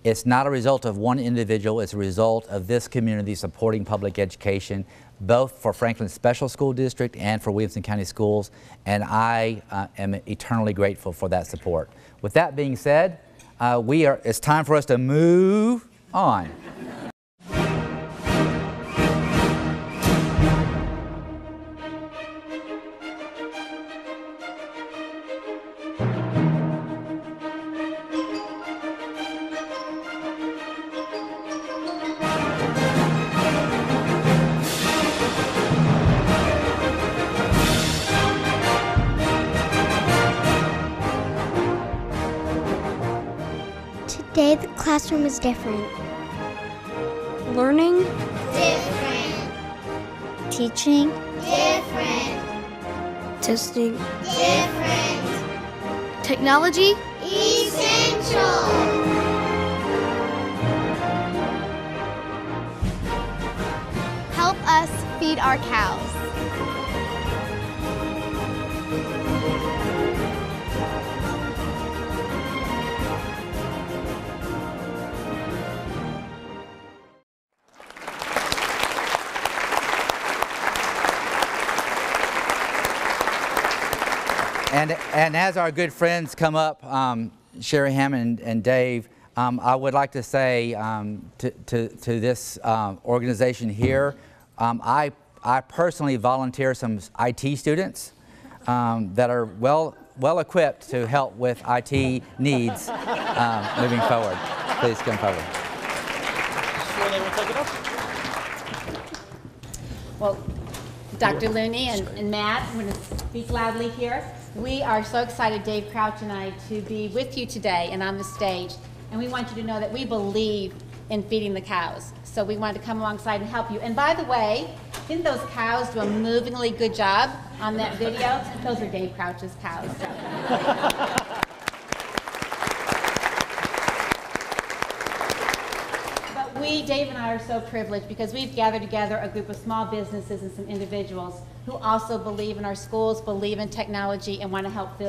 It's not a result of one individual. It's a result of this community supporting public education, both for Franklin Special School District and for Williamson County Schools, and I am eternally grateful for that support. With that being said, it's time for us to move on. Today the classroom is different. Learning? Different. Teaching? Different. Testing? Different. Technology? Essential. Help us feed our cows. And as our good friends come up, Sherry Hammond and Dave, I would like to say to this organization here, I personally volunteer some IT students that are well well equipped to help with IT needs moving forward. Please come forward. Shirley will take it up. Well, Dr. Looney and Matt, I'm going to speak loudly here. We are so excited, Dave Crouch and I, to be with you today and on the stage. And we want you to know that we believe in feeding the cows. So we wanted to come alongside and help you. And by the way, didn't those cows do a movingly good job on that video? Those are Dave Crouch's cows. So. We, Dave and I, are so privileged because we've gathered together a group of small businesses and some individuals who also believe in our schools, believe in technology, and want to help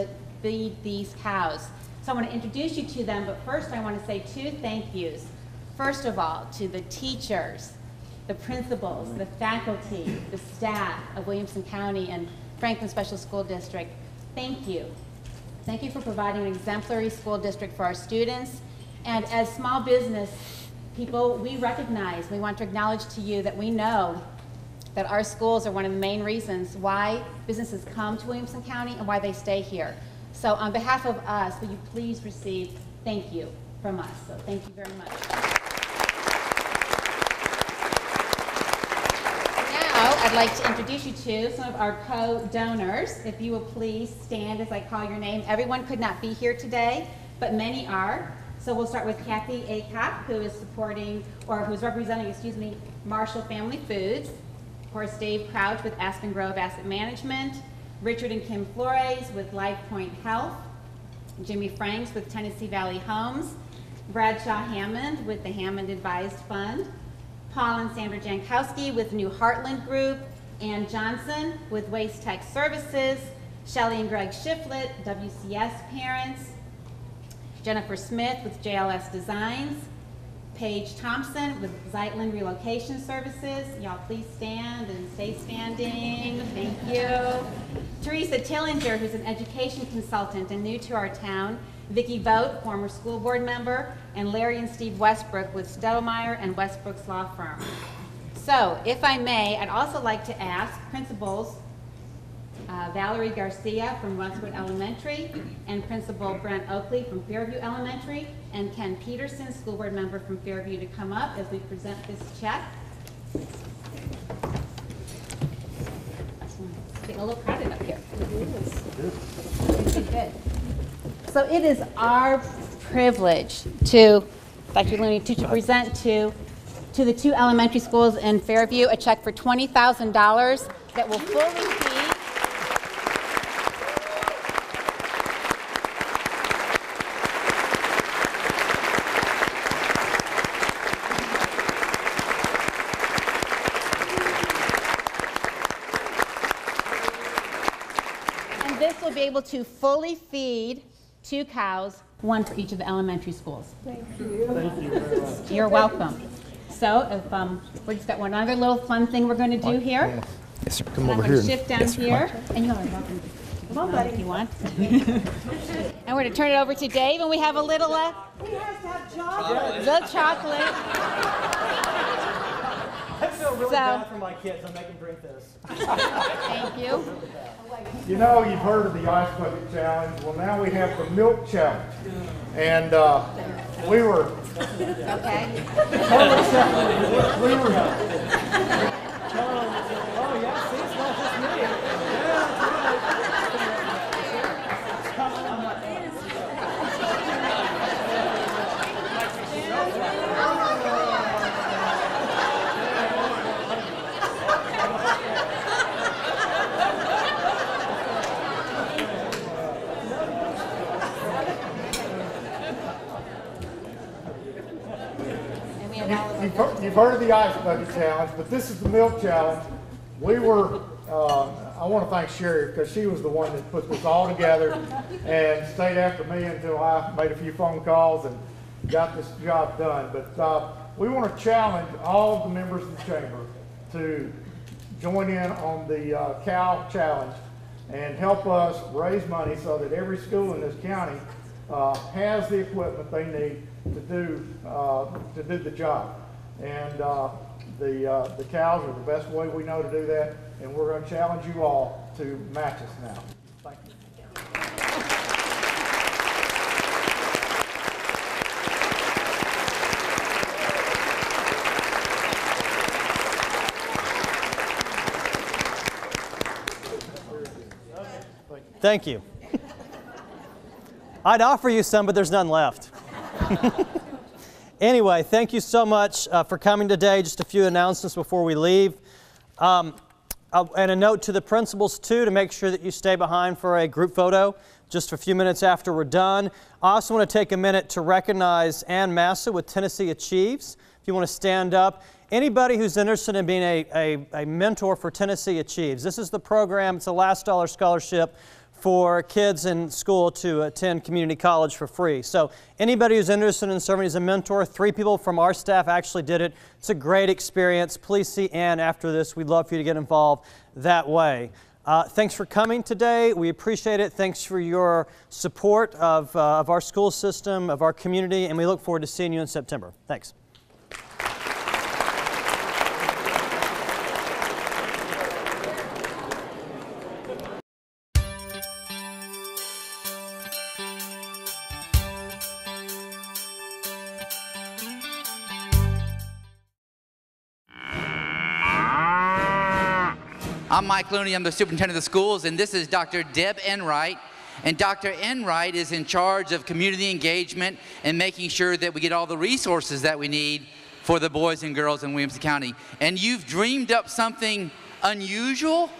feed these cows. So I want to introduce you to them, but first I want to say 2 thank yous. First of all, to the teachers, the principals, the faculty, the staff of Williamson County and Franklin Special School District. Thank you. Thank you for providing an exemplary school district for our students. And as small business people, we recognize, we want to acknowledge to you that we know that our schools are one of the main reasons why businesses come to Williamson County and why they stay here. So on behalf of us, will you please receive thank you from us. So thank you very much. Now, I'd like to introduce you to some of our co-donors. If you will please stand as I call your name. Everyone could not be here today, but many are. So we'll start with Kathy Acock, who is supporting, or who's representing, excuse me, Marshall Family Foods. Of course, Dave Crouch with Aspen Grove Asset Management, Richard and Kim Flores with Life Point Health, Jimmy Franks with Tennessee Valley Homes, Bradshaw Hammond with the Hammond Advised Fund, Paul and Sandra Jankowski with New Heartland Group, Ann Johnson with Waste Tech Services, Shelley and Greg Shiflett, WCS Parents, Jennifer Smith with JLS Designs, Paige Thompson with Zeitland Relocation Services. Y'all please stand and stay standing. Thank you. Teresa Tillinger, who's an education consultant and new to our town. Vicki Vogt, former school board member, and Larry and Steve Westbrook with Stottlemyre and Westbrook's Law Firm. So, if I may, I'd also like to ask principals Valerie Garcia from Westwood Elementary, and Principal Brent Oakley from Fairview Elementary, and Ken Peterson, school board member from Fairview, to come up as we present this check. It's getting a little crowded up here. Good. So it is our privilege to, Dr. Looney, to present to the 2 elementary schools in Fairview a check for $20,000 that will fully feed be able to fully feed 2 cows, 1 for each of the elementary schools. Thank you. Thank you very much. You're welcome. So if we just got one other little fun thing we're going to do here. Yes, sir. Come I'm over going here. to shift down here, and you are welcome. Come on, buddy. If you want. And we're going to turn it over to Dave, and we have a little He has to have chocolate. the chocolate. I feel really So- bad for my kids. I make them drink this. Thank you. You know, you've heard of the Ice Bucket Challenge. Well, now we have the Milk Challenge. And we were... Okay. We were... Oh, yeah, see, it's not just me. You've heard of the Ice Bucket Challenge, but this is the Milk Challenge. We were, I want to thank Sherry because she was the one that put this all together and stayed after me until I made a few phone calls and got this job done. But we want to challenge all of the members of the chamber to join in on the Cow Challenge and help us raise money so that every school in this county has the equipment they need to do the job. And the cows are the best way we know to do that, and we're going to challenge you all to match us now. Thank you. Thank you. I'd offer you some, but there's none left. Anyway, thank you so much for coming today. Just a few announcements before we leave. And a note to the principals, too, to make sure that you stay behind for a group photo just a few minutes after we're done. I also want to take a minute to recognize Ann Massa with Tennessee Achieves. If you want to stand up. Anybody who's interested in being a mentor for Tennessee Achieves, this is the program. It's a last dollar scholarship for kids in school to attend community college for free. So anybody who's interested in serving as a mentor, 3 people from our staff actually did it. It's a great experience. Please see Ann after this. We'd love for you to get involved that way. Thanks for coming today. We appreciate it. Thanks for your support of our school system, of our community, and we look forward to seeing you in September. Thanks. I'm Mike Looney, I'm the superintendent of the schools, and this is Dr. Deb Enright. And Dr. Enright is in charge of community engagement and making sure that we get all the resources that we need for the boys and girls in Williamson County. And you've dreamed up something unusual?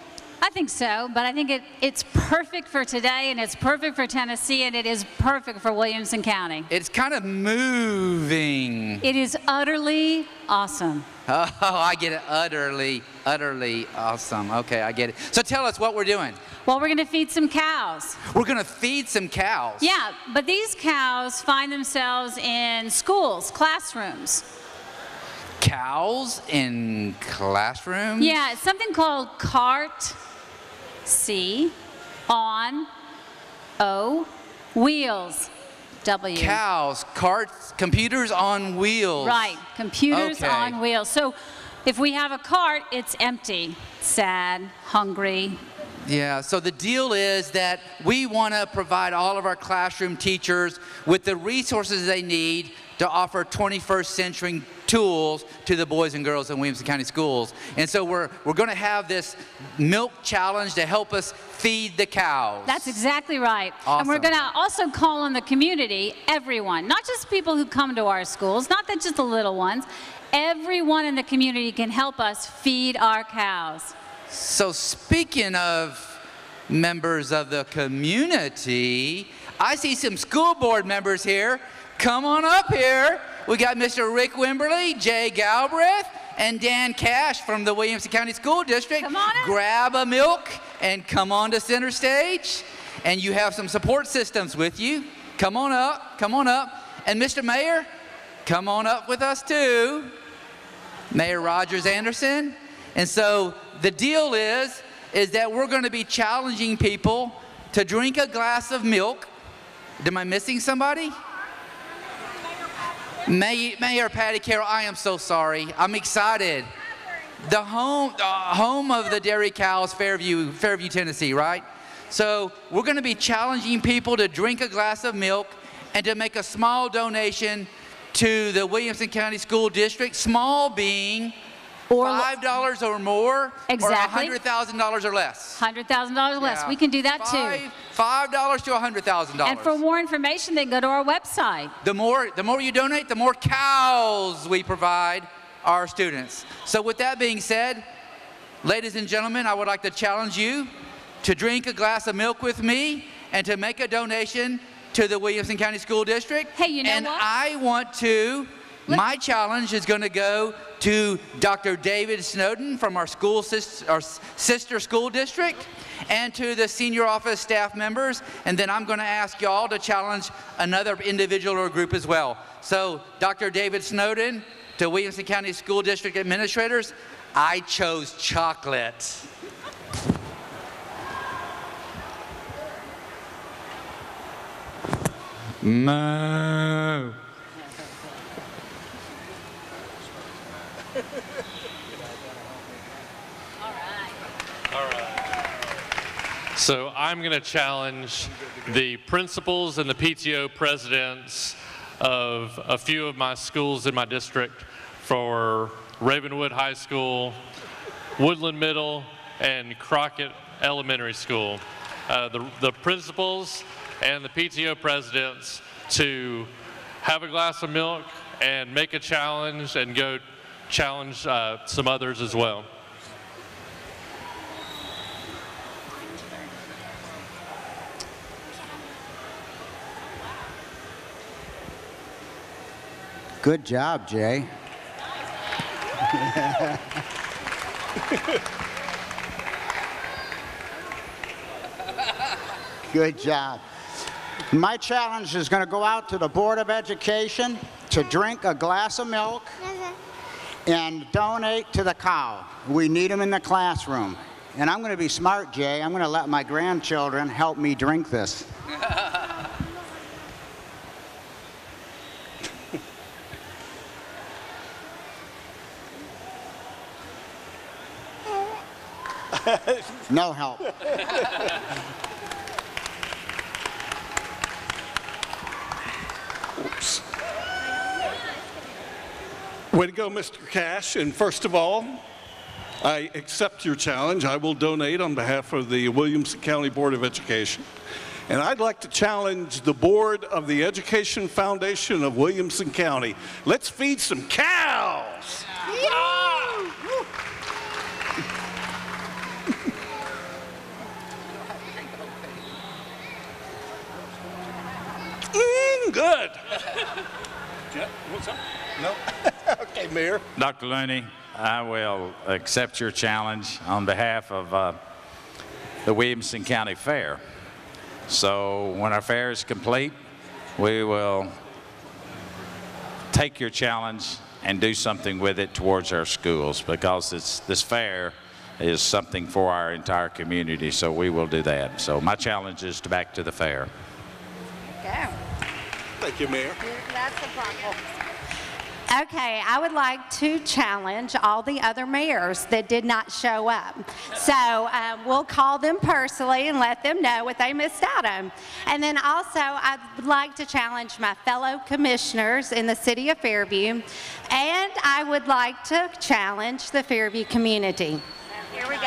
I think so, but I think it's perfect for today, and it's perfect for Tennessee, and it is perfect for Williamson County. It's kind of moving. It is utterly awesome. Oh, I get it. Utterly awesome. Okay, I get it. So tell us what we're doing. Well, we're going to feed some cows. We're going to feed some cows. Yeah, but these cows find themselves in schools, classrooms. Cows in classrooms? Yeah, it's something called CART, C, on, O, wheels, W. Cows, carts, computers on wheels. Right, computers Okay. on wheels. So if we have a cart, it's empty, sad, hungry. Yeah, so the deal is that we want to provide all of our classroom teachers with the resources they need to offer 21st century tools to the boys and girls in Williamson County schools. And so we're going to have this milk challenge to help us feed the cows. That's exactly right. Awesome. And we're going to also call on the community, everyone, not just people who come to our schools, not that just the little ones. Everyone in the community can help us feed our cows. So speaking of members of the community, I see some school board members here. Come on up here. We got Mr. Rick Wimberly, Jay Galbraith, and Dan Cash from the Williamson County School District. Come on up. Grab a milk and come on to center stage. And you have some support systems with you. Come on up, come on up. And Mr. Mayor, come on up with us too. Mayor Rogers Anderson. And so the deal is that we're going to be challenging people to drink a glass of milk. Am I missing somebody? Mayor Patty Carroll, I am so sorry. I'm excited. The home of the dairy cows, Fairview, Tennessee, right? So we're going to be challenging people to drink a glass of milk and to make a small donation to the Williamson County School District, small being $5 or more, exactly. or $100,000 or less. $100,000 less. Yeah. We can do that too. $5 to $100,000. And for more information, they can go to our website. The more you donate, the more cows we provide our students. So with that being said, ladies and gentlemen, I would like to challenge you to drink a glass of milk with me and to make a donation to the Williamson County School District. Hey, you know and what? I want to, my challenge is going to go to Dr. David Snowden from our sister school district, and to the senior office staff members, and then I'm going to ask y'all to challenge another individual or group as well. So Dr. David Snowden, to Williamson County School District administrators, I chose chocolate. No. So I'm going to challenge the principals and the PTO presidents of a few of my schools in my district for Ravenwood High School, Woodland Middle, and Crockett Elementary School. the principals and the PTO presidents to have a glass of milk and make a challenge and go challenge some others as well. Good job, Jay. Good job. My challenge is going to go out to the Board of Education to drink a glass of milk and donate to the cow. We need them in the classroom. And I'm going to be smart, Jay. I'm going to let my grandchildren help me drink this. No help. Oops. Way to go, Mr. Cash. And first of all, I accept your challenge. I will donate on behalf of the Williamson County Board of Education. And I'd like to challenge the board of the Education Foundation of Williamson County. Let's feed some cows. Good. What's up? No. Okay, Mayor. Dr. Looney, I will accept your challenge on behalf of the Williamson County Fair. So when our fair is complete, we will take your challenge and do something with it towards our schools, because this fair is something for our entire community, so we will do that. So my challenge is to back to the fair. Go. Thank you, Mayor. That's the problem. Okay, I would like to challenge all the other mayors that did not show up. So we'll call them personally and let them know what they missed out on. And then also, I would like to challenge my fellow commissioners in the city of Fairview, and I would like to challenge the Fairview community. Here we go.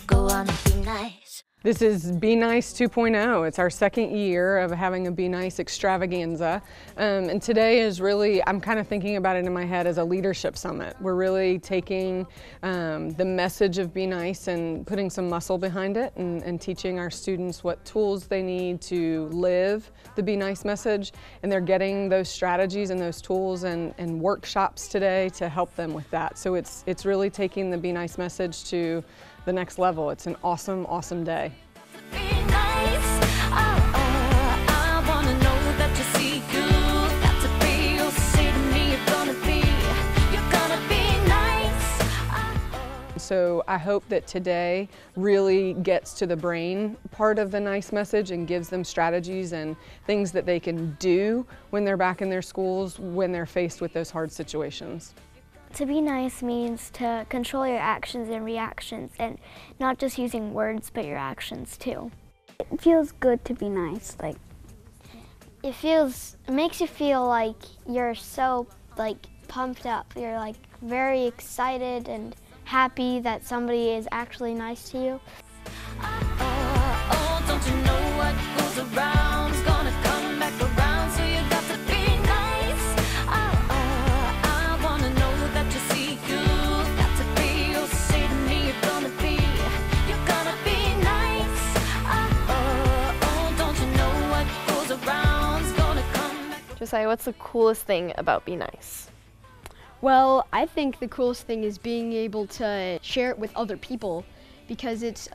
Go on and be nice. This is Be Nice 2.0. It's our second year of having a Be Nice extravaganza. And today is really, I'm kind of thinking about it in my head as a leadership summit. We're really taking the message of Be Nice and putting some muscle behind it, and teaching our students what tools they need to live the Be Nice message. And they're getting those strategies and those tools and workshops today to help them with that. So it's really taking the Be Nice message to the next level. It's an awesome, awesome day. So I hope that today really gets to the brain part of the nice message and gives them strategies and things that they can do when they're back in their schools, when they're faced with those hard situations. To be nice means to control your actions and reactions, and not just using words, but your actions too. It feels good to be nice. Like, it makes you feel like you're so pumped up. You're very excited and happy that somebody is actually nice to you. Don't you know what goes around is gonna come back around, so you got to be nice. I wanna know that you see good, got to be, you'll say to me you're gonna be nice. Don't you know what goes around is gonna come back. Josiah, what's the coolest thing about Be Nice? Well, I think the coolest thing is being able to share it with other people, because it's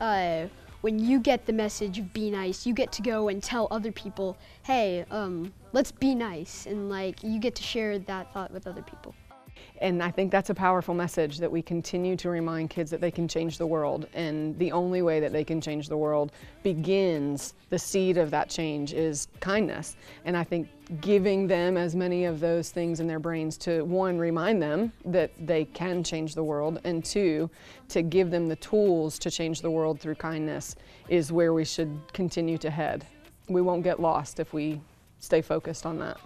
when you get the message of Be Nice, you get to go and tell other people, hey, let's be nice, and you get to share that thought with other people. And I think that's a powerful message, that we continue to remind kids that they can change the world. And the only way that they can change the world begins, the seed of that change is kindness. And I think giving them as many of those things in their brains to, one, remind them that they can change the world, and two, to give them the tools to change the world through kindness is where we should continue to head. We won't get lost if we stay focused on that.